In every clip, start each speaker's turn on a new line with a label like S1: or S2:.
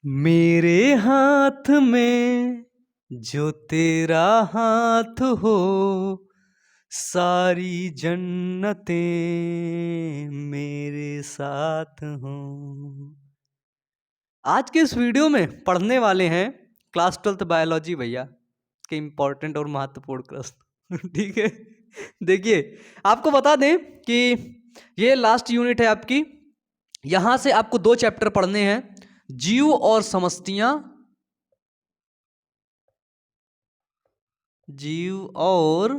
S1: मेरे हाथ में जो तेरा हाथ हो, सारी जन्नतें मेरे साथ हों। आज के इस वीडियो में पढ़ने वाले हैं क्लास 12th बायोलॉजी भैया के इम्पोर्टेंट और महत्वपूर्ण प्रश्न। ठीक है, देखिए आपको बता दें कि ये लास्ट यूनिट है आपकी। यहां से आपको 2 चैप्टर पढ़ने हैं, जीव और समष्टियां, जीव और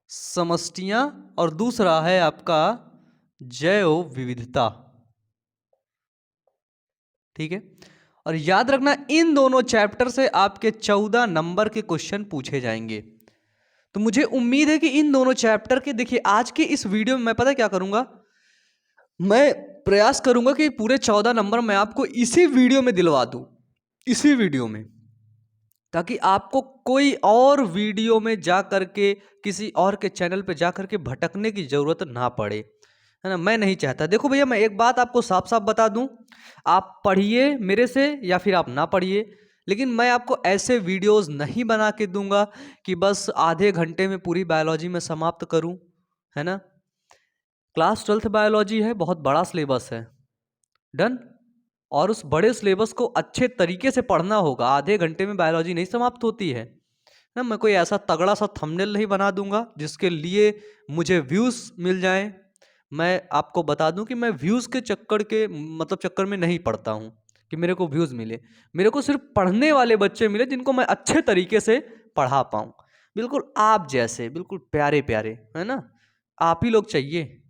S1: समष्टियां, और दूसरा है आपका जैव विविधता। ठीक है, और याद रखना इन दोनों चैप्टर से आपके 14 नंबर के क्वेश्चन पूछे जाएंगे। तो मुझे उम्मीद है कि इन दोनों चैप्टर के, देखिए आज के इस वीडियो में मैं पता क्या करूंगा, मैं प्रयास करूंगा कि पूरे 14 नंबर मैं आपको इसी वीडियो में दिलवा दूं, इसी वीडियो में, ताकि आपको कोई और वीडियो में जा करके किसी और के चैनल पे जा करके भटकने की जरूरत ना पड़े, है ना। मैं नहीं चाहता। देखो भैया, मैं एक बात आपको साफ साफ बता दूं, आप पढ़िए मेरे से या फिर आप ना पढ़िए, लेकिन मैं आपको ऐसे वीडियोस नहीं बना के दूंगा कि बस आधे घंटे में पूरी बायोलॉजी में समाप्त करूं, है ना। क्लास 12th बायोलॉजी है, बहुत बड़ा सिलेबस है, डन। और उस बड़े सिलेबस को अच्छे तरीके से पढ़ना होगा, आधे घंटे में बायोलॉजी नहीं समाप्त होती है ना। मैं कोई ऐसा तगड़ा सा थंबनेल नहीं बना दूंगा जिसके लिए मुझे व्यूज मिल जाएं। मैं आपको बता दूं कि मैं व्यूज के चक्कर के मतलब चक्कर में नहीं पढ़ता हूं कि मेरे को व्यूज मिले। मेरे को सिर्फ पढ़ने वाले बच्चे मिले जिनको मैं अच्छे तरीके से पढ़ा पाऊं, बिल्कुल आप जैसे, बिल्कुल प्यारे प्यारे, है ना। आप ही लोग चाहिए,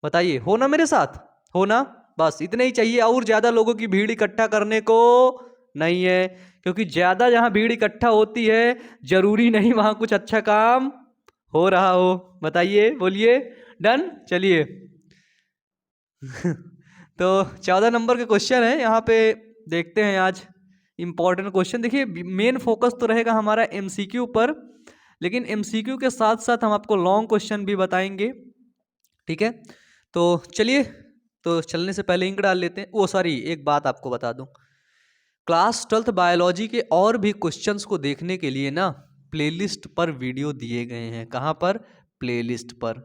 S1: बताइए हो ना मेरे साथ, हो ना। बस इतने ही चाहिए, और ज्यादा लोगों की भीड़ इकट्ठा करने को नहीं है, क्योंकि ज्यादा जहां भीड़ इकट्ठा होती है जरूरी नहीं वहां कुछ अच्छा काम हो रहा हो। बताइए, बोलिए, डन, चलिए। तो 14 नंबर के क्वेश्चन है यहाँ पे, देखते हैं आज इंपॉर्टेंट क्वेश्चन। देखिए मेन फोकस तो रहेगा हमारा एमसीक्यू पर, लेकिन एमसीक्यू के साथ साथ हम आपको लॉन्ग क्वेश्चन भी बताएंगे। ठीक है, तो चलिए, तो चलने से पहले इंक डाल लेते हैं। ओ सॉरी, एक बात आपको बता दूं, क्लास 12th बायोलॉजी के और भी क्वेश्चंस को देखने के लिए ना प्लेलिस्ट पर वीडियो दिए गए हैं। कहाँ पर? प्लेलिस्ट पर।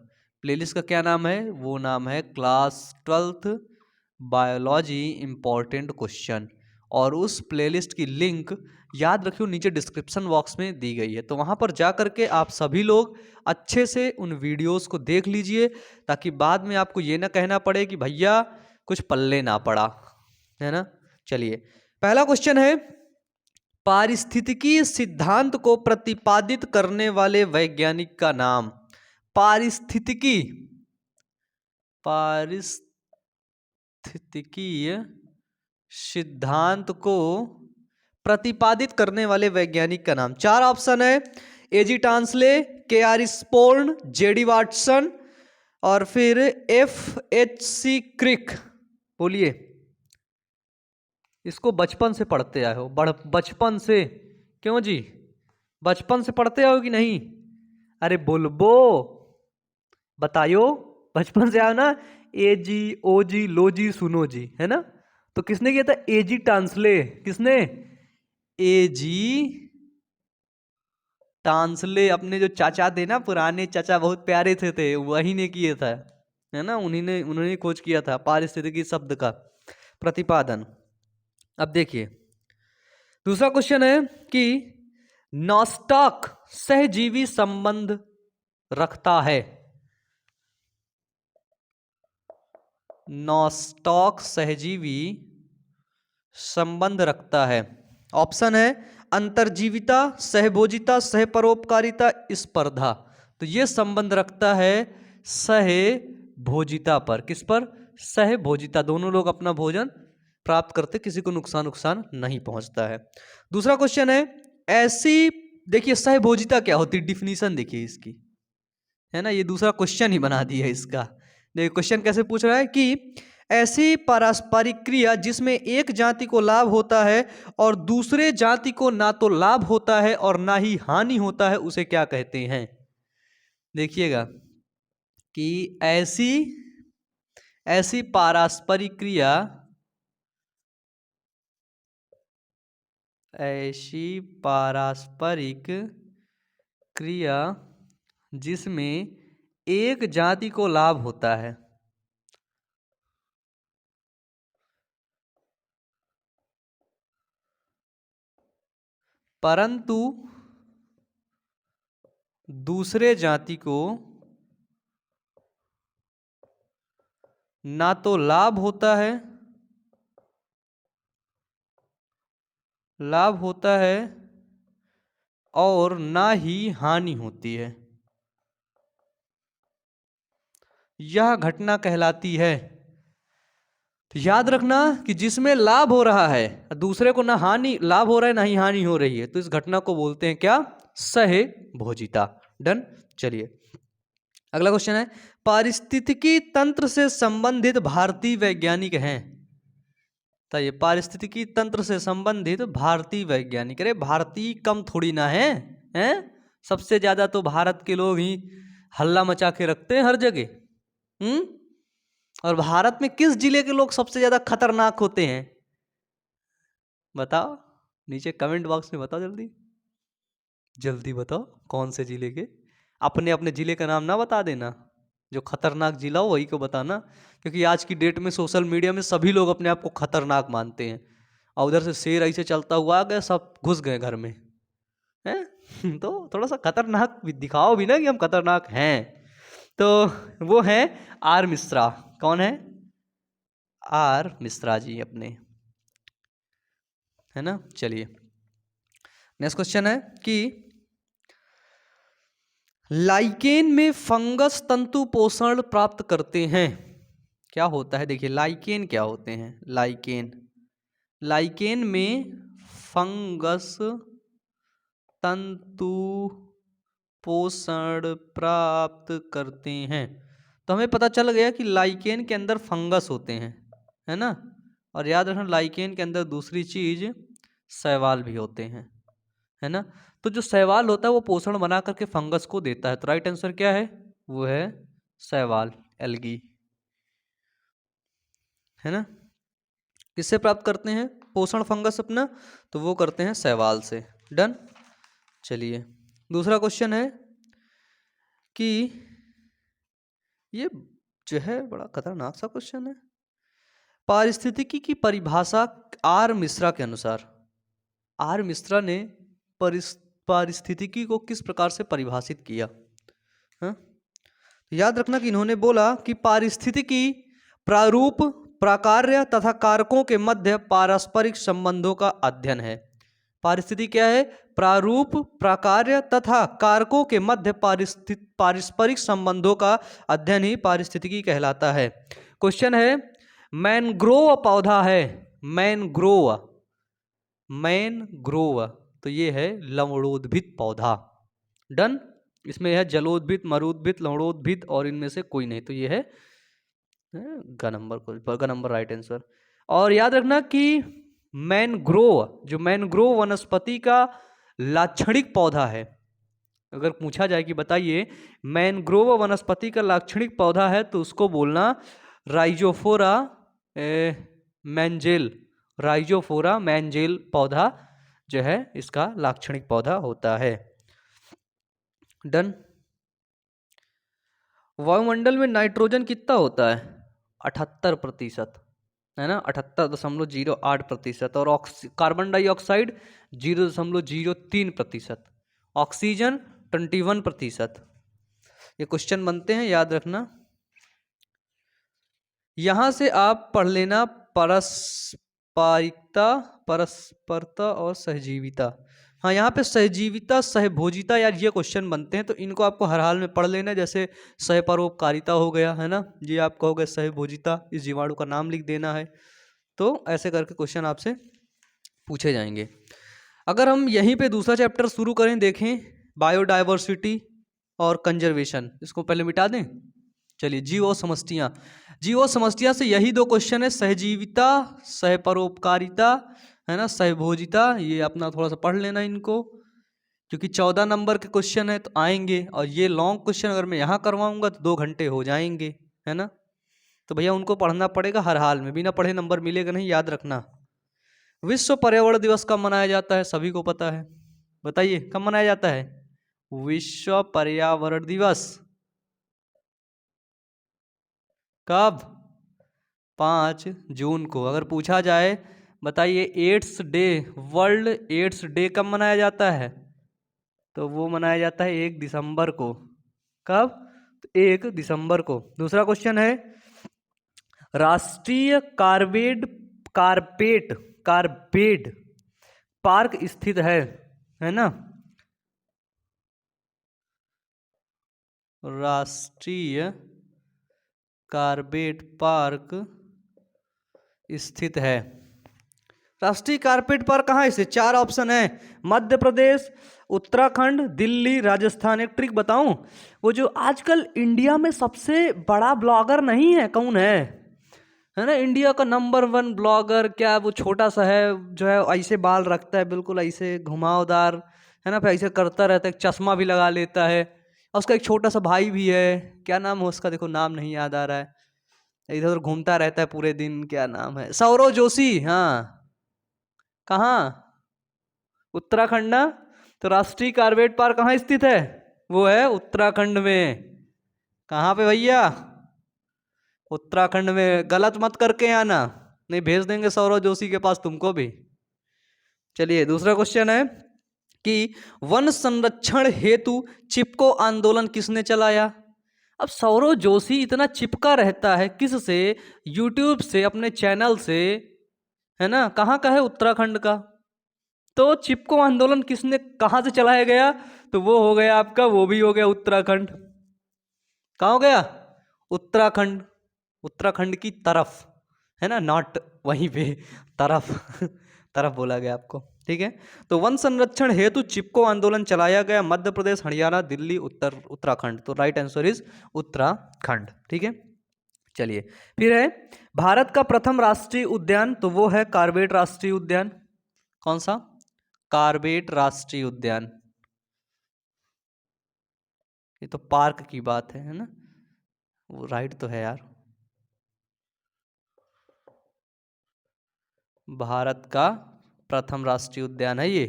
S1: प्लेलिस्ट का क्या नाम है? वो नाम है class 12th biology important question. और उस प्लेलिस्ट की लिंक याद रखियो नीचे डिस्क्रिप्शन बॉक्स में दी गई है, तो वहाँ पर जा करके आप सभी लोग अच्छे से उन वीडियोस को देख लीजिए, ताकि बाद में आपको ये ना कहना पड़े कि भैया कुछ पल्ले ना पड़ा, है ना। चलिए, पहला क्वेश्चन है, पारिस्थितिकी सिद्धांत को प्रतिपादित करने वाले वैज्ञानिक का नाम। पारिस्थितिकी, पारिस्थितिकीय सिद्धांत को प्रतिपादित करने वाले वैज्ञानिक का नाम। 4 ऑप्शन है, एजी टांसले, के आर स्पोर्न, जेडी वाटसन, और फिर एफ एच सी क्रिक। बोलिए, इसको बचपन से पढ़ते आए हो? बचपन से? क्यों जी, बचपन से पढ़ते आओ कि नहीं? अरे बोलबो, बताइयो, बचपन से आओ ना। ए जी, ओ जी, लो जी, सुनो जी, है ना। तो किसने किया था? ए जी टांसले। किसने? ए जी टांसले। अपने जो चाचा थे ना, पुराने चाचा, बहुत प्यारे थे वही ने किए था, है ना। उन्होंने खोज किया था पारिस्थितिकी शब्द का प्रतिपादन। अब देखिए दूसरा क्वेश्चन है कि नॉस्टॉक सहजीवी संबंध रखता है। नॉस्टॉक सहजीवी संबंध रखता है। ऑप्शन है अंतर्जीविता, सहभोजिता, सहपरोपकारिता, स्पर्धा। तो ये संबंध रखता है सहभोजिता पर। किस पर? सहभोजिता। दोनों लोग अपना भोजन प्राप्त करते, किसी को नुकसान नुकसान नहीं पहुंचता है। दूसरा क्वेश्चन है, ऐसी, देखिए सहभोजिता क्या होती है, डिफिनीशन देखिए इसकी, है ना। ये दूसरा क्वेश्चन ही बना दिया है इसका। देखिए क्वेश्चन कैसे पूछ रहा है कि ऐसी पारस्परिक क्रिया जिसमें एक जाति को लाभ होता है और दूसरे जाति को ना तो लाभ होता है और ना ही हानि होता है, उसे क्या कहते हैं? देखिएगा कि ऐसी ऐसी पारस्परिक क्रिया ऐसी पारस्परिक क्रिया जिसमें एक जाति को लाभ होता है परंतु दूसरे जाति को ना तो लाभ होता है और ना ही हानि होती है, यह घटना कहलाती है। तो याद रखना कि जिसमें लाभ हो रहा है, दूसरे को ना हानि, लाभ हो रहा है ना ही हानि हो रही है, तो इस घटना को बोलते हैं क्या? सहभोजिता। डन। चलिए अगला क्वेश्चन है, पारिस्थितिकी तंत्र से संबंधित भारतीय वैज्ञानिक हैं। तो ये पारिस्थितिकी तंत्र से संबंधित भारतीय वैज्ञानिक, अरे भारतीय कम थोड़ी ना है, हैं? सबसे ज्यादा तो भारत के लोग ही हल्ला मचा के रखते हैं हर जगह। और भारत में किस जिले के लोग सबसे ज्यादा खतरनाक होते हैं? बताओ, नीचे कमेंट बॉक्स में बताओ, जल्दी जल्दी बताओ कौन से जिले के। अपने अपने जिले का नाम ना बता देना, जो खतरनाक जिला हो वही को बताना, क्योंकि आज की डेट में सोशल मीडिया में सभी लोग अपने आप को खतरनाक मानते हैं, और उधर से शेर ऐसे चलता हुआ आ गया, सब घुस गए घर में, हैं? तो थोड़ा सा खतरनाक भी दिखाओ भी ना कि हम खतरनाक हैं। तो वो है आर मिश्रा। कौन है? आर मिश्रा जी अपने, है ना। चलिए नेक्स्ट क्वेश्चन है कि लाइकेन में फंगस तंतु पोषण प्राप्त करते हैं। क्या होता है? देखिए लाइकेन क्या होते हैं। लाइकेन में फंगस तंतु पोषण प्राप्त करते हैं। तो हमें पता चल गया कि लाइकेन के अंदर फंगस होते हैं, है ना। और याद रखना लाइकेन के अंदर दूसरी चीज शैवाल भी होते हैं, है ना। तो जो शैवाल होता है वो पोषण बना करके फंगस को देता है। तो राइट आंसर क्या है? वो है शैवाल, एल्गी, है ना। किससे प्राप्त करते हैं पोषण फंगस अपना? तो वो करते हैं शैवाल से। डन। चलिए दूसरा क्वेश्चन है कि ये जो है बड़ा खतरनाक सा क्वेश्चन है। पारिस्थितिकी की परिभाषा आर मिश्रा के अनुसार, आर मिश्रा ने पारिस्थितिकी को किस प्रकार से परिभाषित किया? हाँ? याद रखना कि इन्होंने बोला कि पारिस्थितिकी प्रारूप, प्राकार्य तथा कारकों के मध्य पारस्परिक संबंधों का अध्ययन है। पारिस्थिति क्या है? प्रारूप, प्राकार्य तथा कारकों के मध्य पारस्परिक संबंधों का अध्ययन ही पारिस्थितिकी कहलाता है। क्वेश्चन है, मैनग्रोव पौधा है, मैनग्रोव, तो ये है लवणोद्भिद पौधा। डन। इसमें है जलोद्भिद, मरुद्भिद, लवणोद्भिद और इनमें से कोई नहीं, तो ये है ग नंबर राइट आंसर। और याद रखना कि मैनग्रोव, जो मैनग्रोव वनस्पति का लाक्षणिक पौधा है, अगर पूछा जाए कि बताइए मैनग्रोव वनस्पति का लाक्षणिक पौधा है, तो उसको बोलना राइजोफोरा मैंजेल, राइजोफोरा मैंजेल पौधा जो है इसका लाक्षणिक पौधा होता है। डन। वायुमंडल में नाइट्रोजन कितना होता है? 78%, है ना, 78.08%। और कार्बन डाइऑक्साइड 0.03%, ऑक्सीजन 21%। ये क्वेश्चन बनते हैं, याद रखना। यहां से आप पढ़ लेना पारस्परिकता, परस्परता और सहजीविता। हाँ, यहाँ पे सहजीविता, सहभोजिता, यार ये क्वेश्चन बनते हैं, तो इनको आपको हर हाल में पढ़ लेना। जैसे सहपरोपकारिता हो गया, है ना, ये आप कहोगे सहभोजिता, इस जीवाणु का नाम लिख देना है। तो ऐसे करके क्वेश्चन आपसे पूछे जाएंगे। अगर हम यहीं पे दूसरा चैप्टर शुरू करें, देखें बायोडाइवर्सिटी और कंजर्वेशन, इसको पहले मिटा दें। चलिए जीव और समष्टियाँ, जीव और समष्टियाँ से यही दो क्वेश्चन है, सहजीविता, सहपरोपकारिता, है ना, सहभोजिता। ये अपना थोड़ा सा पढ़ लेना इनको, क्योंकि 14 नंबर के क्वेश्चन है तो आएंगे। और ये लॉन्ग क्वेश्चन अगर मैं यहाँ करवाऊंगा तो 2 घंटे हो जाएंगे, है ना। तो भैया उनको पढ़ना पड़ेगा हर हाल में, बिना पढ़े नंबर मिलेगा नहीं, याद रखना। विश्व पर्यावरण दिवस कब मनाया जाता है? सभी को पता है, बताइए कब मनाया जाता है विश्व पर्यावरण दिवस? कब? 5 जून को। अगर पूछा जाए बताइए AIDS day, world AIDS day कब मनाया जाता है? तो वो मनाया जाता है 1 दिसंबर को। कब? तो 1 दिसंबर को। दूसरा क्वेश्चन है, राष्ट्रीय कारपेट पार्क स्थित है ना? राष्ट्रीय कारपेट पार्क स्थित है। राष्ट्रीय कारपेट पार्क कहाँ है? 4 ऑप्शन है, मध्य प्रदेश, उत्तराखंड, दिल्ली, राजस्थान। एक ट्रिक बताऊं, वो जो आजकल इंडिया में सबसे बड़ा ब्लॉगर नहीं है, कौन है ना? इंडिया का नंबर 1 ब्लॉगर क्या, वो छोटा सा है, जो है ऐसे बाल रखता है बिल्कुल ऐसे घुमावदार, है ना, फिर ऐसे करता रहता है, चश्मा भी लगा लेता है, और उसका एक छोटा सा भाई भी है। क्या नाम है उसका? देखो नाम नहीं याद आ रहा है, इधर उधर घूमता रहता है पूरे दिन। क्या नाम है? सौरव जोशी। हाँ, कहाँ? उत्तराखंड ना? तो राष्ट्रीय कारपेट पार्क कहाँ स्थित है? वो है उत्तराखंड में। कहाँ पे भैया? उत्तराखंड में। गलत मत करके आना, नहीं भेज देंगे सौरव जोशी के पास तुमको भी। चलिए दूसरा क्वेश्चन है कि वन संरक्षण हेतु चिपको आंदोलन किसने चलाया? अब सौरव जोशी इतना चिपका रहता है किससे? यूट्यूब से, अपने चैनल से, है ना? कहाँ का है? उत्तराखंड का। तो चिपको आंदोलन किसने, कहाँ से चलाया गया? तो वो हो गया आपका, वो भी हो गया उत्तराखंड। कहाँ हो गया? उत्तराखंड। उत्तराखंड की तरफ, है ना, नॉट वहीं पे, तरफ तरफ बोला गया आपको, ठीक है। तो वन संरक्षण हेतु चिपको आंदोलन चलाया गया मध्य प्रदेश, हरियाणा, दिल्ली, उत्तराखंड। तो राइट आंसर इज उत्तराखंड, ठीक है। चलिए फिर है भारत का प्रथम राष्ट्रीय उद्यान, तो वो है कार्बेट राष्ट्रीय उद्यान। कौन सा? कार्बेट राष्ट्रीय उद्यान। ये तो पार्क की बात है ना? वो राइट तो है यार। भारत का प्रथम राष्ट्रीय उद्यान है ये।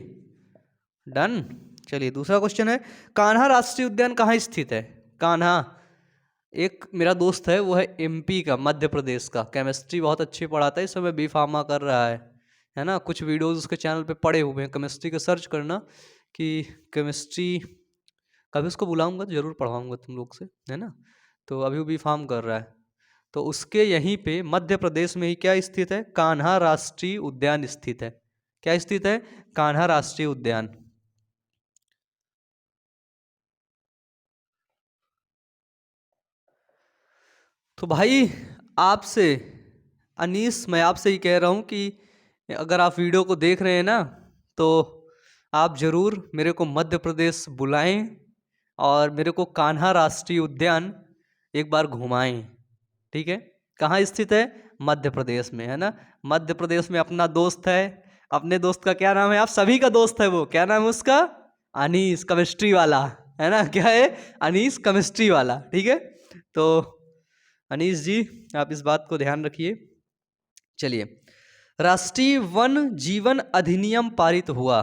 S1: डन। चलिए दूसरा क्वेश्चन है, कान्हा राष्ट्रीय उद्यान कहाँ स्थित है? कान्हा, एक मेरा दोस्त है, वो है एमपी का, मध्य प्रदेश का, केमिस्ट्री बहुत अच्छी पढ़ाता है, इस समय बी फार्मा कर रहा है ना। कुछ वीडियोस उसके चैनल पे पड़े हुए हैं, केमिस्ट्री का सर्च करना कि केमिस्ट्री, कभी उसको बुलाऊंगा तो जरूर पढ़वाऊंगा तुम लोग से, है ना। तो अभी वो बी फार्म कर रहा है, तो उसके यहीं पे मध्य प्रदेश में ही क्या स्थित है? कान्हा राष्ट्रीय उद्यान स्थित है। क्या स्थित है? कान्हा राष्ट्रीय उद्यान। तो भाई आपसे, अनीस, मैं आपसे ही कह रहा हूँ कि अगर आप वीडियो को देख रहे हैं ना, तो आप ज़रूर मेरे को मध्य प्रदेश बुलाएं और मेरे को कान्हा राष्ट्रीय उद्यान एक बार घुमाएं, ठीक है। कहाँ स्थित है? मध्य प्रदेश में, है ना। मध्य प्रदेश में अपना दोस्त है, अपने दोस्त का क्या नाम है? आप सभी का दोस्त है वो, क्या नाम है उसका? अनीस, केमिस्ट्री वाला, है ना। क्या है? अनीस केमिस्ट्री वाला, ठीक है। तो अनीस जी आप इस बात को ध्यान रखिए। चलिए, राष्ट्रीय वन जीवन अधिनियम पारित हुआ।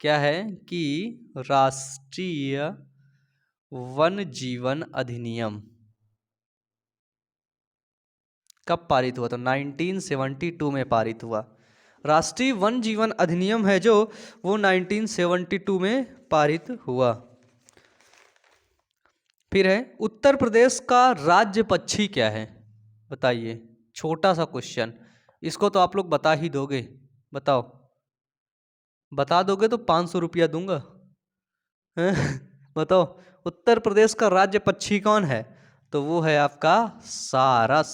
S1: क्या है कि राष्ट्रीय वन जीवन अधिनियम कब पारित हुआ? तो 1972 में पारित हुआ। राष्ट्रीय वन जीवन अधिनियम है जो, वो 1972 में पारित हुआ। फिर है उत्तर प्रदेश का राज्य पक्षी क्या है? बताइए, छोटा सा क्वेश्चन, इसको तो आप लोग बता ही दोगे। बताओ, बता दोगे तो 500 रुपया दूंगा। हैं? बताओ, उत्तर प्रदेश का राज्य पक्षी कौन है? तो वो है आपका सारस।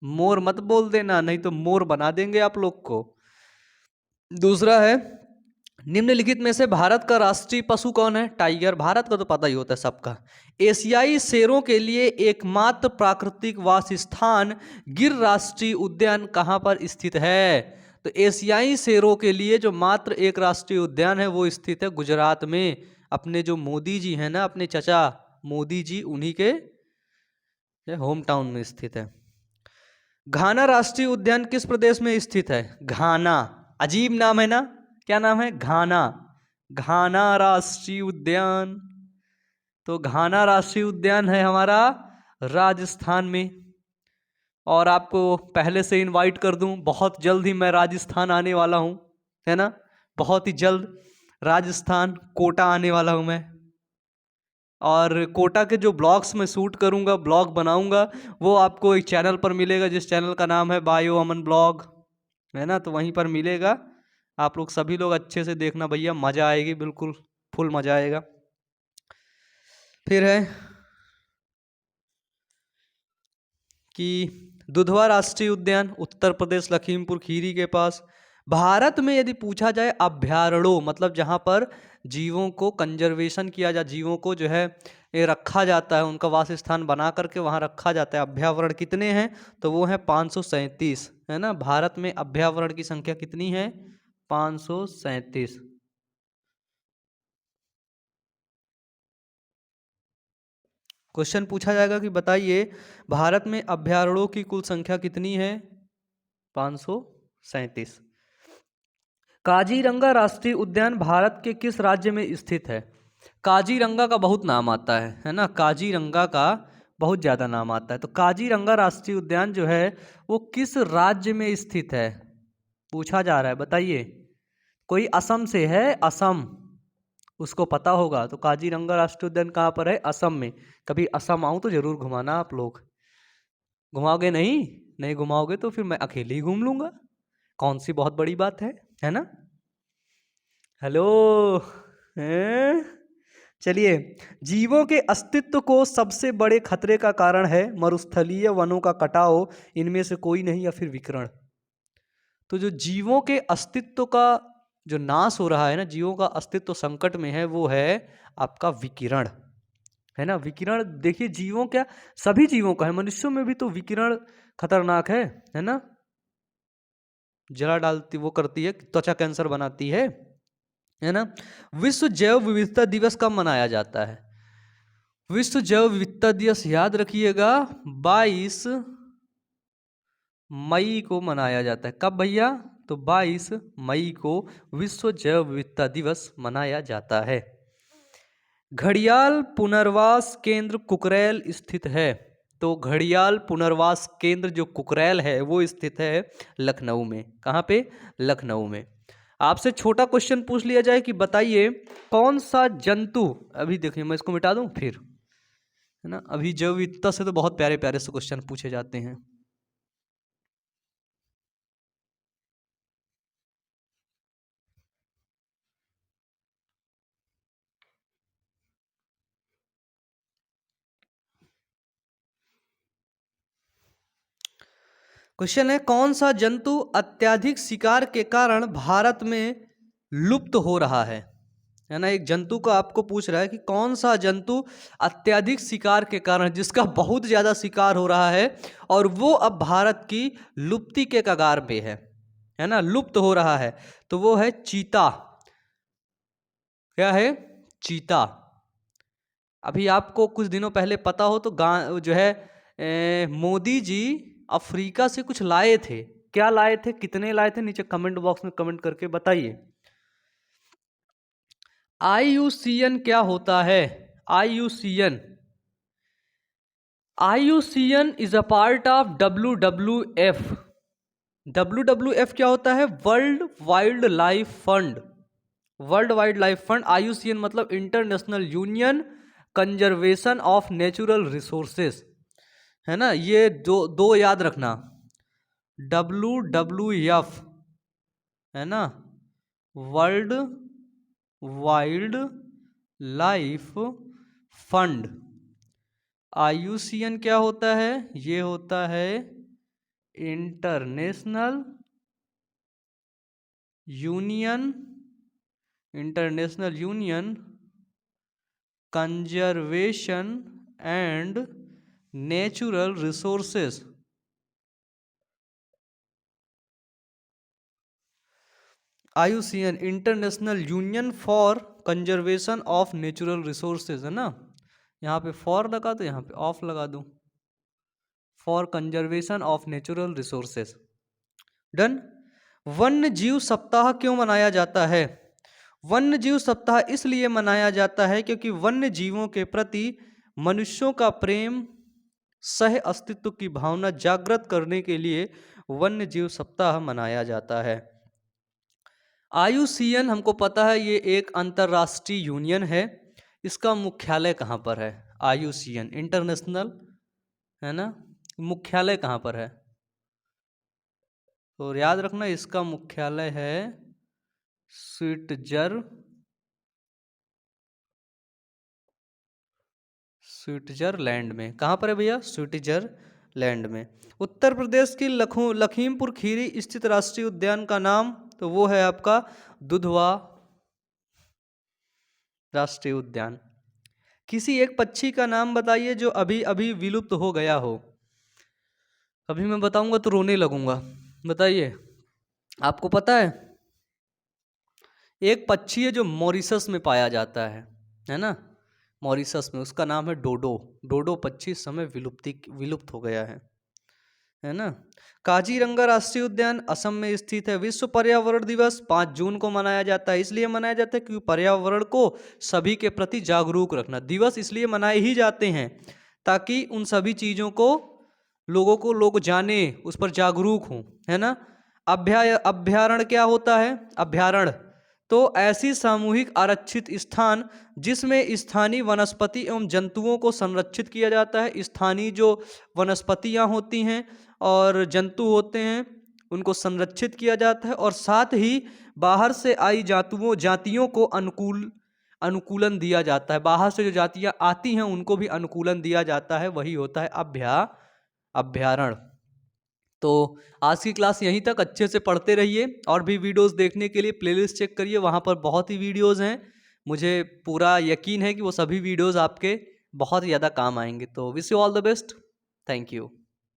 S1: मोर मत बोल देना, नहीं तो मोर बना देंगे आप लोग को। दूसरा है, निम्नलिखित में से भारत का राष्ट्रीय पशु कौन है? टाइगर। भारत का तो पता ही होता है सबका। एशियाई शेरों के लिए एकमात्र प्राकृतिक वासस्थान गिर राष्ट्रीय उद्यान कहाँ पर स्थित है? तो एशियाई शेरों के लिए जो मात्र एक राष्ट्रीय उद्यान है वो स्थित है गुजरात में। अपने जो मोदी जी हैं ना, अपने चचा मोदी जी, उन्हीं के होम टाउन में स्थित है। घाना राष्ट्रीय उद्यान किस प्रदेश में स्थित है? घाना, अजीब नाम है ना, क्या नाम है? घाना, घाना राष्ट्रीय उद्यान। तो घाना राष्ट्रीय उद्यान है हमारा राजस्थान में। और आपको पहले से इनवाइट कर दूं, बहुत जल्द ही मैं राजस्थान आने वाला हूं, है ना, बहुत ही जल्द राजस्थान कोटा आने वाला हूं मैं। और कोटा के जो ब्लॉग्स में शूट करूंगा, ब्लॉग बनाऊंगा, वो आपको एक चैनल पर मिलेगा जिस चैनल का नाम है बायो अमन ब्लॉग, है ना, तो वहीं पर मिलेगा। आप लोग सभी लोग अच्छे से देखना भैया, मज़ा आएगी, बिल्कुल फुल मज़ा आएगा। फिर है कि दुधवा राष्ट्रीय उद्यान उत्तर प्रदेश लखीमपुर खीरी के पास। भारत में यदि पूछा जाए अभ्यारण्यों, मतलब जहाँ पर जीवों को कंजर्वेशन किया जा, जीवों को जो है ये रखा जाता है, उनका वास स्थान बना करके वहाँ रखा जाता है, अभ्यावरण कितने हैं? तो वो है 537, है ना। भारत में अभ्यावरण की संख्या कितनी है? 537। क्वेश्चन पूछा जाएगा कि बताइए भारत में अभ्यारण्यों की कुल संख्या कितनी है? 537। काजीरंगा राष्ट्रीय उद्यान भारत के किस राज्य में स्थित है? काजीरंगा का बहुत नाम आता है ना, काजीरंगा का बहुत ज़्यादा नाम आता है। तो काजीरंगा राष्ट्रीय उद्यान जो है वो किस राज्य में स्थित है, पूछा जा रहा है, बताइए। कोई असम से है, असम, उसको पता होगा। तो काजीरंगा राष्ट्रीय उद्यान कहाँ पर है? असम में। कभी असम आऊँ तो जरूर घुमाना आप लोग। घुमाओगे नहीं? नहीं घुमाओगे तो फिर मैं अकेले ही घूम लूंगा, कौन सी बहुत बड़ी बात है ना। हेलो, हैं? चलिए, जीवों के अस्तित्व को सबसे बड़े खतरे का कारण है मरुस्थलीय वनों का कटाव, इनमें से कोई नहीं, या फिर विकिरण। तो जो जीवों के अस्तित्व का जो नाश हो रहा है ना, जीवों का अस्तित्व संकट में है, वो है आपका विकिरण, है ना। विकिरण देखिए, जीवों क्या, सभी जीवों का है, मनुष्यों में भी तो विकिरण खतरनाक है ना। जला डालती, वो करती है, त्वचा कैंसर बनाती है ना। विश्व जैव विविधता दिवस कब मनाया जाता है? विश्व जैव विविधता दिवस याद रखिएगा 22 मई को मनाया जाता है। कब भैया? तो 22 मई को विश्व जैव विविधता दिवस मनाया जाता है। घड़ियाल पुनर्वास केंद्र कुकरेल स्थित है। तो घड़ियाल पुनर्वास केंद्र जो कुकरेल है वो स्थित है लखनऊ में। कहाँ पे? लखनऊ में। आपसे छोटा क्वेश्चन पूछ लिया जाए कि बताइए कौन सा जंतु, अभी देखिए मैं इसको मिटा दूं फिर, है ना, अभी जैव विविधता से तो बहुत प्यारे प्यारे से क्वेश्चन पूछे जाते हैं। क्वेश्चन है कौन सा जंतु अत्यधिक शिकार के कारण भारत में लुप्त हो रहा है ना। एक जंतु को आपको पूछ रहा है कि कौन सा जंतु अत्यधिक शिकार के कारण, जिसका बहुत ज्यादा शिकार हो रहा है और वो अब भारत की लुप्ति के कगार पे है ना, लुप्त हो रहा है। तो वो है चीता। क्या है? चीता। अभी आपको कुछ दिनों पहले पता हो तो जो है मोदी जी अफ्रीका से कुछ लाए थे। क्या लाए थे, कितने लाए थे, नीचे कमेंट बॉक्स में कमेंट करके बताइए। IUCN क्या होता है? IUCN, IUCN is a part of WWF। WWF क्या होता है? World wild life fund. World wild life fund. IUCN मतलब international union conservation of natural resources, है ना। ये दो दो याद रखना, WWF, है ना, world wild life fund. IUCN क्या होता है? ये होता है international union, international union conservation and natural resources. IUCN international union for conservation of natural resources, है ना। यहाँ पे फॉर लगा तो यहाँ पे ऑफ लगा दूँ, for conservation of natural resources. Done. वन्य जीव सप्ताह क्यों मनाया जाता है? वन्य जीव सप्ताह इसलिए मनाया जाता है क्योंकि वन्य जीवों के प्रति मनुष्यों का प्रेम, सह अस्तित्व की भावना जागृत करने के लिए वन्य जीव सप्ताह मनाया जाता है। IUCN हमको पता है ये एक अंतर्राष्ट्रीय यूनियन है। इसका मुख्यालय कहाँ पर है? IUCN इंटरनेशनल, है ना? मुख्यालय कहाँ पर है? तो याद रखना इसका मुख्यालय है स्विट्जरलैंड में। कहाँ पर है भैया? स्विट्जरलैंड में। उत्तर प्रदेश की लखीमपुर खीरी स्थित राष्ट्रीय उद्यान का नाम, तो वो है आपका दुधवा राष्ट्रीय उद्यान। किसी एक पक्षी का नाम बताइए जो अभी अभी विलुप्त हो गया हो। अभी मैं बताऊंगा तो रोने लगूंगा। बताइए, आपको पता है? एक पक्षी है जो मॉरिशस में पाया जाता है ना? मॉरिशस में, उसका नाम है डोडो। डोडो पक्षी इस समय विलुप्त हो गया है ना? काजीरंगा राष्ट्रीय उद्यान असम में स्थित है। विश्व पर्यावरण दिवस 5 जून को मनाया जाता है। इसलिए मनाया जाता है क्योंकि पर्यावरण को सभी के प्रति जागरूक रखना। दिवस इसलिए मनाए ही जाते हैं ताकि उन सभी चीज़ों को लोग जाने, उस पर जागरूक हों, है ना? अभ्यारण्य क्या होता है? अभ्यारण्य तो ऐसी सामूहिक आरक्षित स्थान जिसमें स्थानीय वनस्पति एवं जंतुओं को संरक्षित किया जाता है। स्थानीय जो वनस्पतियां होती हैं और जंतु होते हैं उनको संरक्षित किया जाता है, और साथ ही बाहर से आई जातियों को अनुकूलन दिया जाता है। बाहर से जो जातियां आती हैं उनको भी अनुकूलन दिया जाता है। वही होता है अभ्यारण्य। तो आज की क्लास यहीं तक। अच्छे से पढ़ते रहिए, और भी वीडियोस देखने के लिए प्लेलिस्ट चेक करिए, वहाँ पर बहुत ही वीडियोस हैं। मुझे पूरा यकीन है कि वो सभी वीडियोस आपके बहुत ज़्यादा काम आएंगे। तो wish you all the best. Thank you.